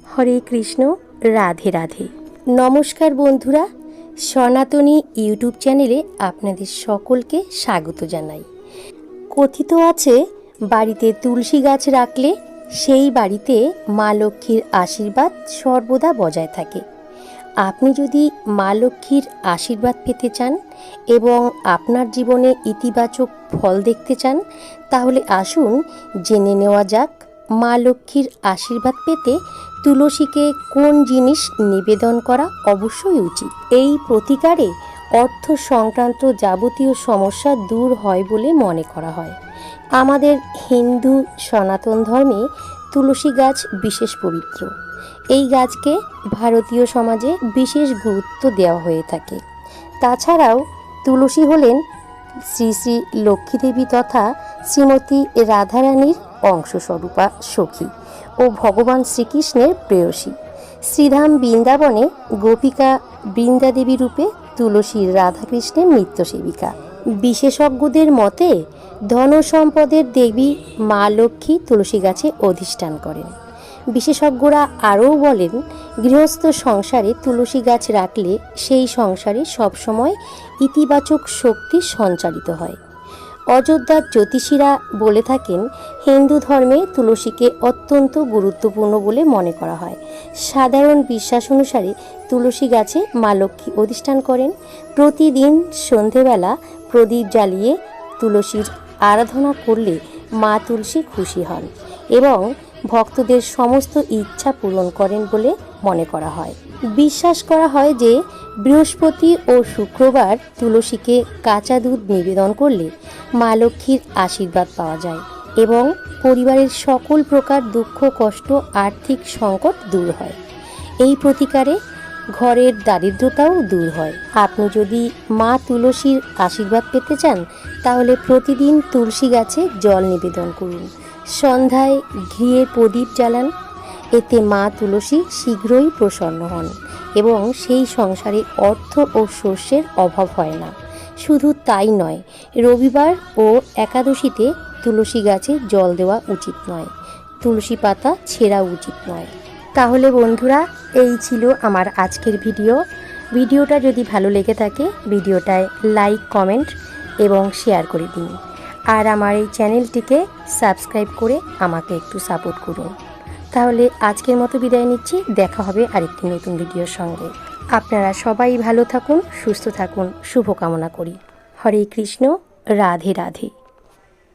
হরে কৃষ্ণ, রাধে রাধে। নমস্কার বন্ধুরা, সনাতনী ইউটিউব চ্যানেলে আপনাদের সকলকে স্বাগত জানাই। কথিত আছে, বাড়িতে তুলসী গাছ রাখলে সেই বাড়িতে মা লক্ষ্মীর আশীর্বাদ সর্বদা বজায় থাকে। আপনি যদি মা লক্ষ্মীর আশীর্বাদ পেতে চান এবং আপনার জীবনে ইতিবাচক ফল দেখতে চান, তাহলে আসুন জেনে নেওয়া যাক মা লক্ষ্মীর আশীর্বাদ পেতে তুলসীকে কোন জিনিস নিবেদন করা অবশ্যই উচিত। এই প্রতিকারে অর্থ সংক্রান্ত যাবতীয় সমস্যা দূর হয় বলে মনে করা হয়। আমাদের হিন্দু সনাতন ধর্মে তুলসী গাছ বিশেষ পবিত্র। এই গাছকে ভারতীয় সমাজে বিশেষ গুরুত্ব দেওয়া হয়ে থাকে। তাছাড়াও তুলসী হলেন শ্রী শ্রী লক্ষ্মীদেবী তথা শ্রীমতী রাধারানীর অংশস্বরূপা সখী ও ভগবান শ্রীকৃষ্ণের প্রেয়সী। শ্রীধাম বৃন্দাবনে গোপিকা বৃন্দাদেবী রূপে তুলসীর রাধাকৃষ্ণের নিত্য সেবিকা। বিশেষজ্ঞদের মতে ধন সম্পদের দেবী মা লক্ষ্মী তুলসী গাছে অধিষ্ঠান করেন। বিশেষজ্ঞরা আরও বলেন, গৃহস্থ সংসারে তুলসী গাছ রাখলে সেই সংসারে সবসময় ইতিবাচক শক্তি সঞ্চারিত হয়। অযোধ্যার জ্যোতিষীরা বলে থাকেন, হিন্দু ধর্মে তুলসীকে অত্যন্ত গুরুত্বপূর্ণ বলে মনে করা হয়। সাধারণ বিশ্বাস অনুসারে তুলসী গাছে মা লক্ষ্মী অধিষ্ঠান করেন। প্রতিদিন সন্ধেবেলা প্রদীপ জ্বালিয়ে তুলসীর আরাধনা করলে মা তুলসী খুশি হন এবং ভক্তদের সমস্ত ইচ্ছা পূরণ করেন বলে মনে করা হয়। বিশ্বাস করা হয় যে বৃহস্পতি ও শুক্রবার তুলসীকে কাঁচা দুধ নিবেদন করলে মা লক্ষ্মীর আশীর্বাদ পাওয়া যায় এবং পরিবারের সকল প্রকার দুঃখ কষ্ট আর্থিক সংকট দূর হয়। এই প্রতিকারে ঘরের দারিদ্রতাও দূর হয়। আপনি যদি মা তুলসীর আশীর্বাদ পেতে চান, তাহলে প্রতিদিন তুলসী গাছে জল নিবেদন করুন। সন্ধ্যায় ঘিয়ের প্রদীপ জ্বালান। এতে মা তুলসী শীঘ্রই প্রসন্ন হন এবং সেই সংসারে অর্থ ও শস্যের অভাব হয় না। শুধু তাই নয়, রবিবার ও একাদশীতে তুলসী গাছে জল দেওয়া উচিত নয়, তুলসী পাতা ছেঁড়া উচিত নয়। তাহলে বন্ধুরা, এই ছিল আমার আজকের ভিডিওটা যদি ভালো লেগে থাকে ভিডিওটায় লাইক, কমেন্ট এবং শেয়ার করে দিন। আর আমার এই চ্যানেলটিকে সাবস্ক্রাইব করে আমাকে একটু সাপোর্ট করুন। তাহলে আজকের মতো বিদায় নিচ্ছি। দেখা হবে আরেকটি নতুন ভিডিওর সঙ্গে। আপনারা সবাই ভালো থাকুন, সুস্থ থাকুন, শুভকামনা করি। হরে কৃষ্ণ, রাধে রাধে।